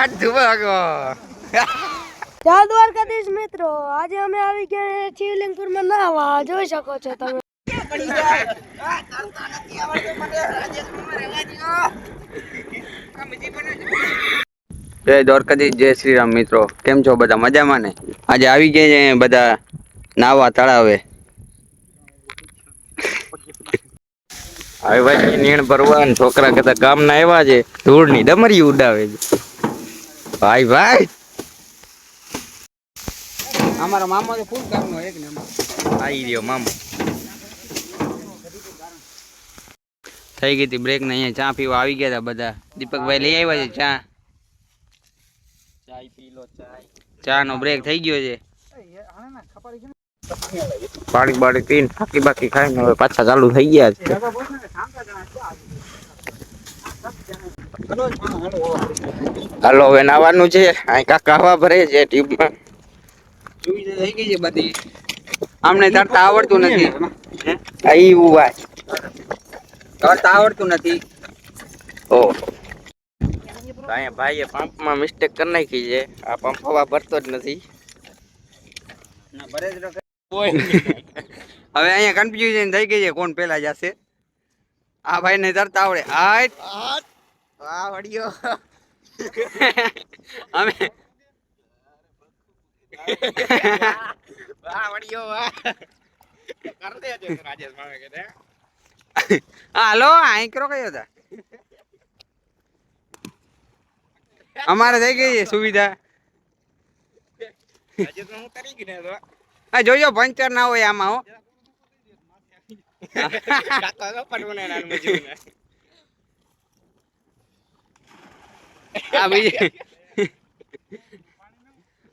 જય દ્વારકાધીશ મિત્રો, આજે અમે આવી ગયા શિવલિંગપુરમાં નાહવા. જોઈ શકો છો તમે. જય દ્વારકાધીશ, જય શ્રી રામ. મિત્રો કેમ છો બધા? મજામાં ને? આજે આવી ગયા છે બધા નાહવા તળાવે. હવે ભાઈ નીણ ભરવા છોકરા કદા કામ ના આવ્યા છે, ધૂળ ની ડમરી ઉડાવે છે. ભાઈ ભાઈ અમારો મામો તો ફૂલ કામ નો એક ને આવી રહ્યો મામો. થઈ ગઈ હતી બ્રેક ને અહીંયા ચા પીવા આવી ગયા હતા બધા. દીપકભાઈ લઈ આવ્યા છે ચા. ચા નો બ્રેક થઈ ગયો છે. પાણી બાળી પીને બાકી બાકી ખાઈને હવે પાછા ચાલુ થઈ ગયા છે. હાલો હવે નાવાનું છે. અહીં કાકા હવા ભરે છે ટ્યુબમાં. થઈ ગઈ છે બધી. અમને તરતા આવડતું નથી. તરતા આવડતું નથી. ઓ અહીંયા ભાઈએ પંપમાં મિસ્ટેક કરી નાખી છે. આ પંપ હવા ભરતો જ નથી. હવે અહીંયા કન્ફ્યુઝન થઈ ગઈ છે કોણ પેલા જશે. આ ભાઈ ને તરતા આવડે. આ વડિયો અમે હાલો આંકરો કયો હતા. અમારે થઈ ગઈ છે સુવિધા. હા જોજો પંચર ના હોય આમાં. હો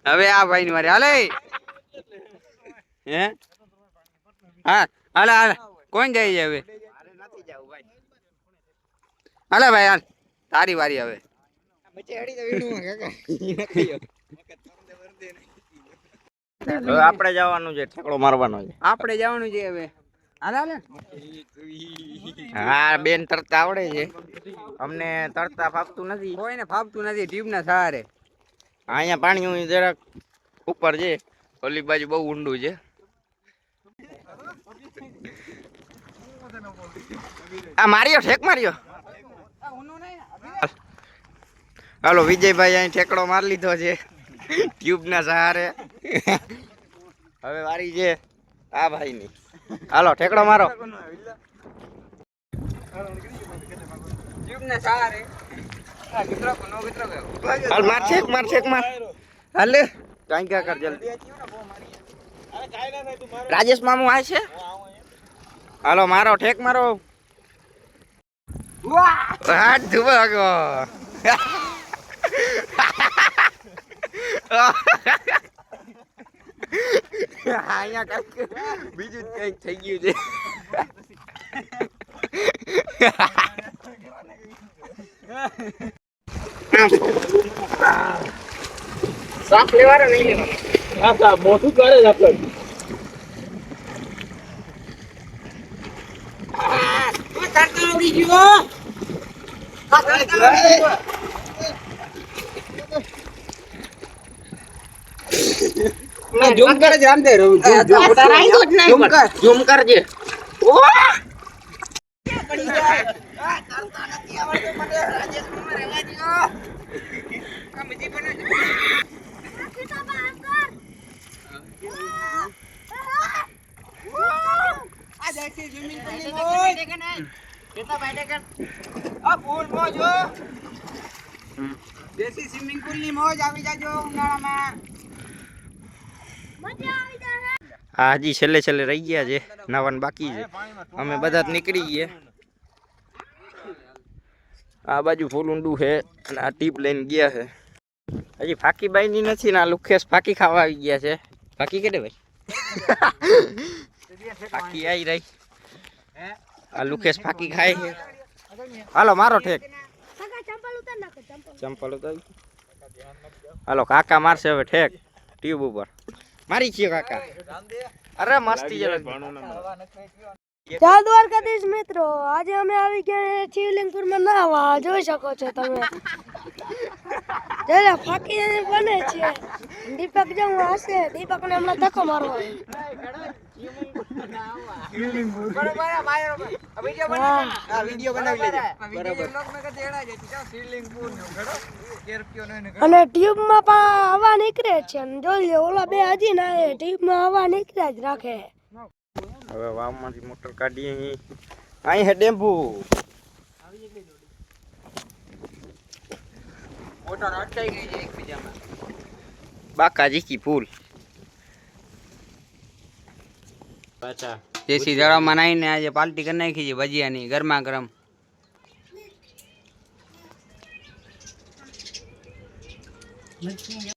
હવે આ ભાઈ ની મારે હાલે. હે હા હાલે હાલે. કોણ જાય છે હવે? હાલે ભાઈ હાલ, તારી વારી હવે. આપણે જવાનું છે, ઠેકડો મારવાનો છે. આપણે જવાનું છે હવે. હાલે હાલે. હા બેન તરતા આવડે છે. અમને તરતા ફાવતું નથી. કોઈને ફાવતું નથી ટ્યુબ ના સહારે. અહીંયા પાણી જરાક ઉપર છે, ઓલી બાજુ બહુ ઊંડું છે. આ માર્યો ઠેક માર્યો. હાલો વિજયભાઈ અહીં ઠેકડો મારી લીધો છે ટ્યુબ ના સહારે. હવે વારી છે આ ભાઈ ની. હાલો ઠેકડો મારો. ટ્યુબ ના સહારે. હાલ માર છેક માર છેક માર. હાલે કાઈ કા કર જલ્દી. રાજેશ મામુ આ છે. હાલો મારો ઠેક મારો. હાથ ધુવાગો. અહીંયા કઈક બીજું જ કઈક થઈ ગયું છે. સાફ લેવાનો નહીં લેવાનો. હા સાહેબ મોટું કરે જ આપણે. ઝૂમ કરે છે આમ દે ઝૂમ કરજે. પડી જાય. તરતા નથી આવડતું મને. રાજેશ મામા રહેવા દો. આ મજી બને છે. આ દેખી સ્વિમિંગ પૂલ ની મોજ. કેટલા ભાઈ દેખન. આ પૂલ મોજ હો. દેશી સ્વિમિંગ પૂલ ની મોજ આવી જાજો ઉનાળામાં. હા હજી છેલ્લે છેલ્લે રહી ગયા છે, નાવાનું બાકી છે. અમે બધા જ નીકળી ગયા. આ બાજુ ફૂલ ઊંડું છે અને આ ટીપ લઈને ગયા છે. હજી ફાકી બાઈ ની નથી ને આ લુખેશ ફાકી ખાવા આવી ગયા છે. ફાકી કેડે ભાઈ? ફાકી આવી રહી. આ લુખેશ ફાકી ખાય. હાલો મારો ઠેક. ચંપલ ઉતાર. હાલો કાકા મારશે હવે ઠેક ટ્યુબ ઉપર. મારી છીએ કાકા. અરે મસ્તી જરા. જય દ્વારકાધીશ મિત્રો, આજે અમે આવી ગયા શિવલિંગપુરમાં નાહવા. જોઈ શકો છો તમે. જરા ફાકી બને છે. દીપક જવું હશે, દીપકને હમણાં ધક્કો મારવો. અને ટ્યુબમાં પણ હવા નીકળે છે. જોઈ લો, ઓલા બે હજી ના ટ્યુબમાં હવા નીકળ્યા જ રાખે. હવે વાવમાંથી મોટર કાઢીએ. અહીં હે ટેમ્પુ. મોટર અટકાઈ ગઈ છે એકબીજામાં. બાકાજી કી પુલ. પાછા દેશી દડામાં નાઈને આજે પાલટી કરી નાખી છે ભજીયાની ગરમા ગરમ.